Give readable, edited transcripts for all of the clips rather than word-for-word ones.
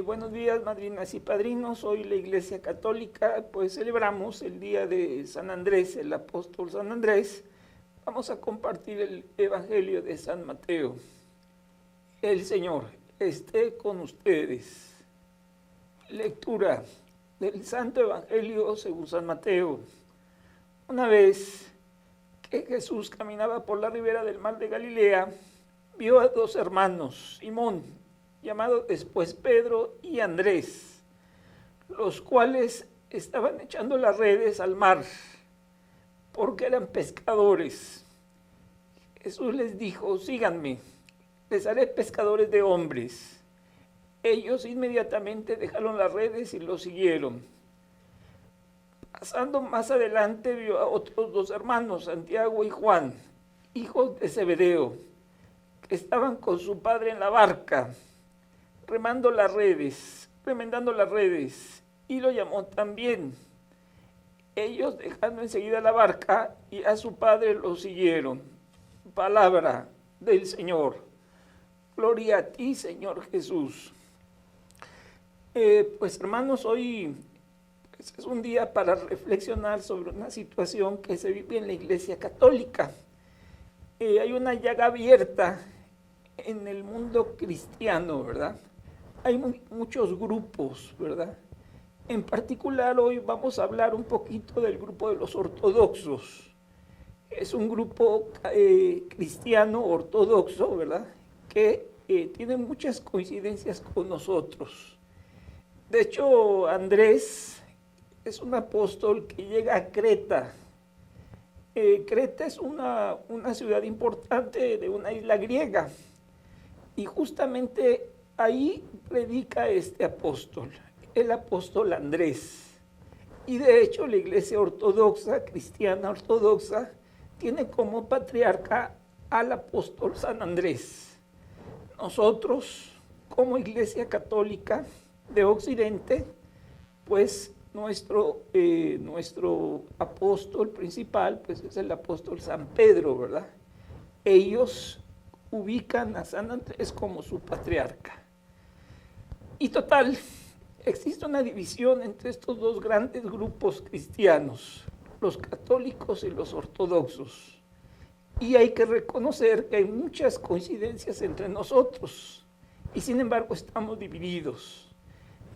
Buenos días, madrinas y padrinos. Hoy la Iglesia Católica, pues celebramos el día de San Andrés, el apóstol San Andrés. Vamos a compartir el Evangelio de San Mateo. El Señor esté con ustedes. Lectura del Santo Evangelio según San Mateo. Una vez que Jesús caminaba por la ribera del mar de Galilea, vio a dos hermanos, Simón, llamado después Pedro, y Andrés, los cuales estaban echando las redes al mar, porque eran pescadores. Jesús les dijo: síganme, les haré pescadores de hombres. Ellos inmediatamente dejaron las redes y lo siguieron. Pasando más adelante, vio a otros dos hermanos, Santiago y Juan, hijos de Zebedeo, que estaban con su padre en la barca, remendando las redes, y lo llamó también. Ellos, dejando enseguida la barca y a su padre, lo siguieron. Palabra del Señor. Gloria a ti, Señor Jesús. Pues hermanos, hoy es un día para reflexionar sobre una situación que se vive en la Iglesia Católica. Hay una llaga abierta en el mundo cristiano, ¿verdad? Hay muchos grupos, ¿verdad? En particular, hoy vamos a hablar un poquito del grupo de los ortodoxos. Es un grupo cristiano ortodoxo, ¿verdad? Que tiene muchas coincidencias con nosotros. De hecho, Andrés es un apóstol que llega a Creta. Creta es una ciudad importante de una isla griega. Y justamente ahí predica este apóstol, el apóstol Andrés. Y de hecho la Iglesia ortodoxa, cristiana ortodoxa, tiene como patriarca al apóstol San Andrés. Nosotros, como Iglesia Católica de Occidente, pues nuestro apóstol principal pues es el apóstol San Pedro, ¿verdad? Ellos ubican a San Andrés como su patriarca. Y total, existe una división entre estos dos grandes grupos cristianos, los católicos y los ortodoxos. Y hay que reconocer que hay muchas coincidencias entre nosotros, y sin embargo estamos divididos.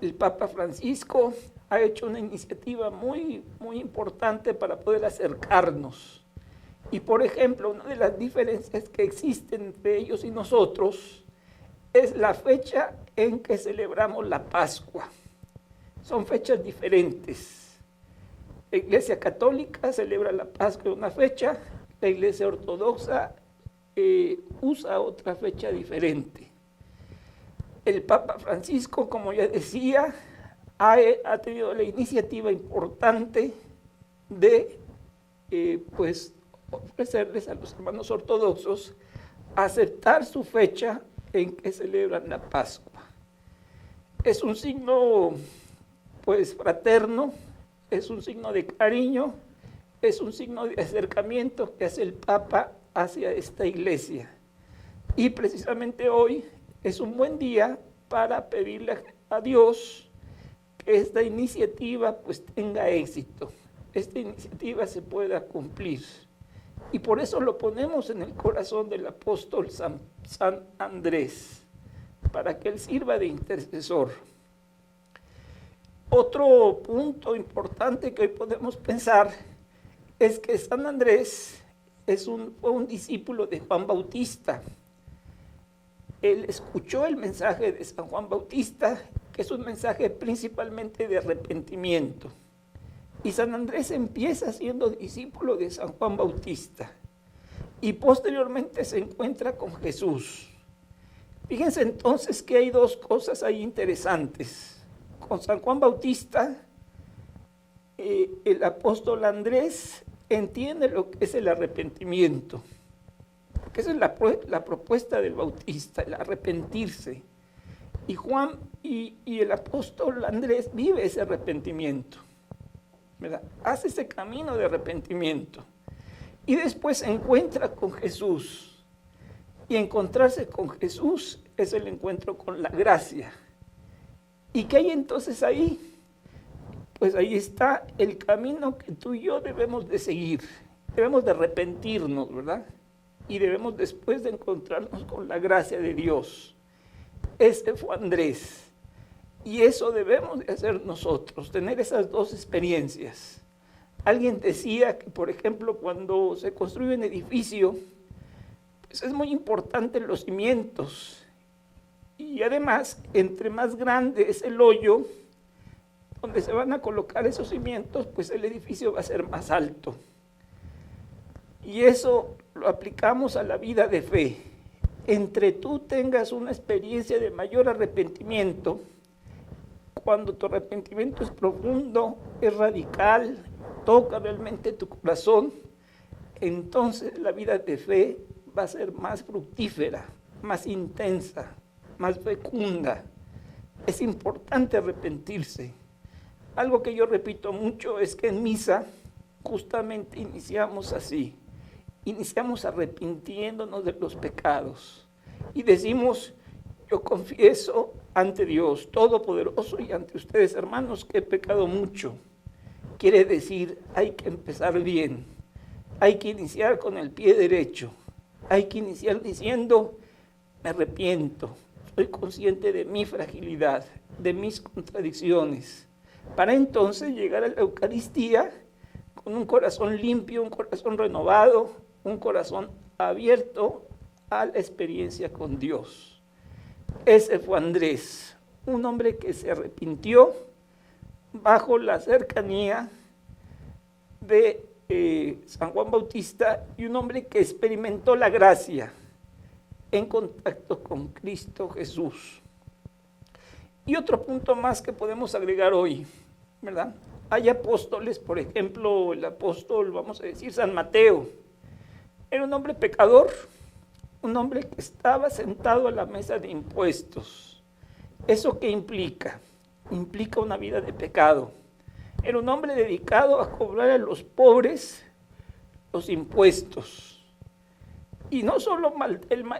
El Papa Francisco ha hecho una iniciativa muy importante para poder acercarnos. Y por ejemplo, una de las diferencias que existen entre ellos y nosotros es la fecha en que celebramos la Pascua. Son fechas diferentes. La Iglesia Católica celebra la Pascua en una fecha, la Iglesia Ortodoxa usa otra fecha diferente. El Papa Francisco, como ya decía, ha tenido la iniciativa importante de ofrecerles a los hermanos ortodoxos aceptar su fecha en que celebran la Pascua. Es un signo pues fraterno, es un signo de cariño, es un signo de acercamiento que hace el Papa hacia esta iglesia. Y precisamente hoy es un buen día para pedirle a Dios que esta iniciativa pues tenga éxito, esta iniciativa se pueda cumplir. Y por eso lo ponemos en el corazón del apóstol San Andrés, para que él sirva de intercesor. Otro punto importante que hoy podemos pensar es que San Andrés fue un discípulo de Juan Bautista. Él escuchó el mensaje de San Juan Bautista, que es un mensaje principalmente de arrepentimiento. Y San Andrés empieza siendo discípulo de San Juan Bautista y posteriormente se encuentra con Jesús. Fíjense entonces que hay dos cosas ahí interesantes. Con San Juan Bautista, el apóstol Andrés entiende lo que es el arrepentimiento, porque esa es la propuesta del Bautista, el arrepentirse. Y Juan y el apóstol Andrés vive ese arrepentimiento, ¿verdad? Hace ese camino de arrepentimiento y después se encuentra con Jesús, y encontrarse con Jesús es el encuentro con la gracia. ¿Y qué hay entonces ahí? Pues ahí está el camino que tú y yo debemos de seguir. Debemos de arrepentirnos, ¿verdad? Y debemos después de encontrarnos con la gracia de Dios. Ese fue Andrés. Y eso debemos de hacer nosotros, tener esas dos experiencias. Alguien decía que, por ejemplo, cuando se construye un edificio, pues es muy importante los cimientos. Y además, entre más grande es el hoyo donde se van a colocar esos cimientos, pues el edificio va a ser más alto. Y eso lo aplicamos a la vida de fe. Entre tú tengas una experiencia de mayor arrepentimiento, cuando tu arrepentimiento es profundo, es radical, toca realmente tu corazón, entonces la vida de fe va a ser más fructífera, más intensa, más fecunda. Es importante arrepentirse. Algo que yo repito mucho es que en misa justamente iniciamos así. Iniciamos arrepintiéndonos de los pecados y decimos: yo confieso ante Dios Todopoderoso y ante ustedes, hermanos, que he pecado mucho. Quiere decir, hay que empezar bien, hay que iniciar con el pie derecho, hay que iniciar diciendo: me arrepiento, soy consciente de mi fragilidad, de mis contradicciones, para entonces llegar a la Eucaristía con un corazón limpio, un corazón renovado, un corazón abierto a la experiencia con Dios. Ese fue Andrés, un hombre que se arrepintió bajo la cercanía de San Juan Bautista, y un hombre que experimentó la gracia en contacto con Cristo Jesús. Y otro punto más que podemos agregar hoy, ¿verdad? Hay apóstoles, por ejemplo, el apóstol, vamos a decir, San Mateo. Era un hombre pecador, un hombre que estaba sentado a la mesa de impuestos. ¿Eso qué implica? Implica una vida de pecado. Era un hombre dedicado a cobrar a los pobres los impuestos. Y no solo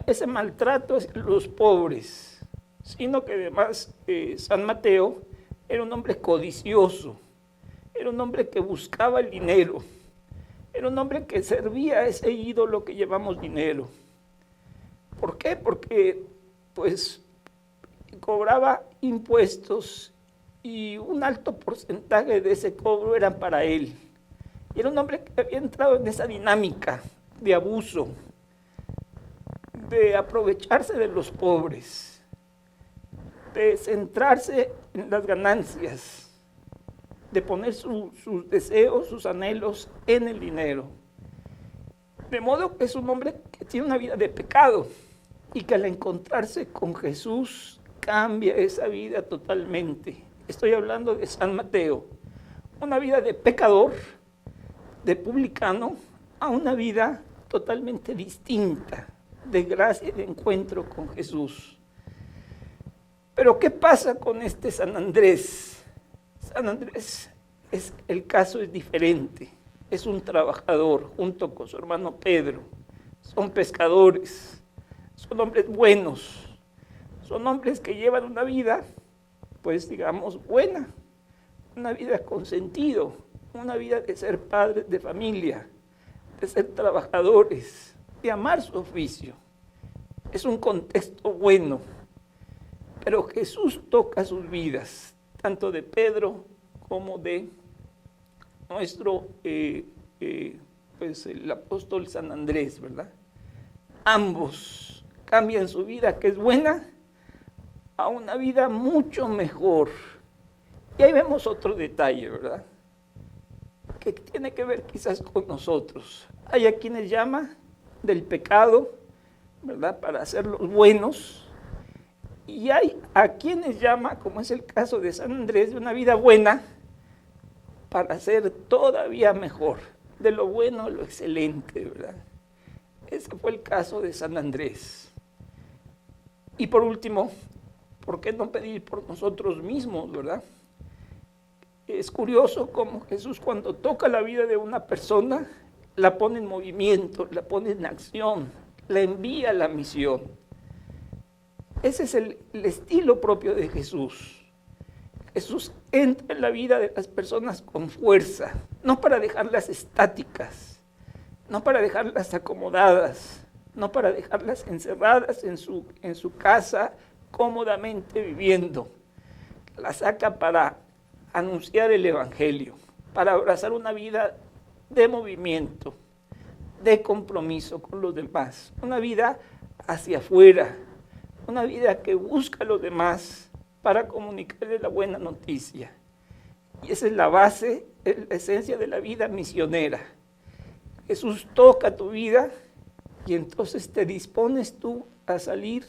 ese maltrato a los pobres, sino que además San Mateo era un hombre codicioso, era un hombre que buscaba el dinero, era un hombre que servía a ese ídolo que llamamos dinero. ¿Por qué? Porque pues cobraba impuestos y un alto porcentaje de ese cobro eran para él. Y era un hombre que había entrado en esa dinámica de abuso, de aprovecharse de los pobres, de centrarse en las ganancias, de poner sus deseos, sus anhelos en el dinero. De modo que es un hombre que tiene una vida de pecado y que al encontrarse con Jesús cambia esa vida totalmente. Estoy hablando de San Mateo, una vida de pecador, de publicano, a una vida totalmente distinta, de gracia y de encuentro con Jesús. Pero ¿qué pasa con este San Andrés? San Andrés, el caso es diferente. Es un trabajador junto con su hermano Pedro. Son pescadores, son hombres buenos, son hombres que llevan una vida, pues digamos, buena, una vida con sentido, una vida de ser padres de familia, de ser trabajadores, de amar su oficio. Es un contexto bueno, pero Jesús toca sus vidas, tanto de Pedro como de nuestro, pues el apóstol San Andrés, ¿verdad? Ambos cambian su vida, que es buena, a una vida mucho mejor. Y ahí vemos otro detalle, ¿verdad? Que tiene que ver quizás con nosotros. Hay a quienes llama del pecado, ¿verdad?, para hacerlos buenos. Y hay a quienes llama, como es el caso de San Andrés, de una vida buena para ser todavía mejor, de lo bueno a lo excelente, ¿verdad? Ese fue el caso de San Andrés. Y por último, ¿por qué no pedir por nosotros mismos, verdad? Es curioso cómo Jesús, cuando toca la vida de una persona, la pone en movimiento, la pone en acción, la envía a la misión. Ese es el estilo propio de Jesús. Jesús entra en la vida de las personas con fuerza, no para dejarlas estáticas, no para dejarlas acomodadas, no para dejarlas encerradas en su casa, cómodamente viviendo. La saca para anunciar el Evangelio, para abrazar una vida de movimiento, de compromiso con los demás, una vida hacia afuera, una vida que busca a los demás para comunicarles la buena noticia. Y esa es la base, es la esencia de la vida misionera. Jesús toca tu vida y entonces te dispones tú a salir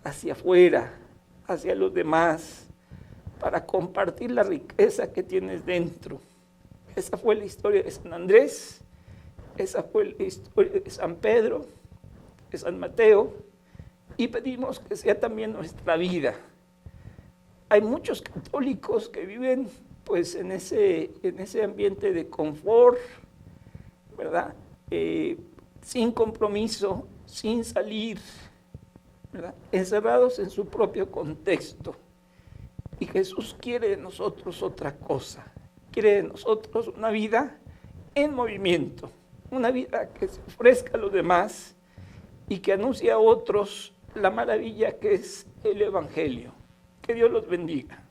hacia afuera, hacia los demás, para compartir la riqueza que tienes dentro. Esa fue la historia de San Andrés, esa fue la historia de San Pedro, de San Mateo, y pedimos que sea también nuestra vida. Hay muchos católicos que viven pues en ese ambiente de confort, ¿verdad? Sin compromiso, sin salir, ¿verdad? Encerrados en su propio contexto. Y Jesús quiere de nosotros otra cosa, quiere de nosotros una vida en movimiento, una vida que se ofrezca a los demás y que anuncie a otros la maravilla que es el Evangelio. Que Dios los bendiga.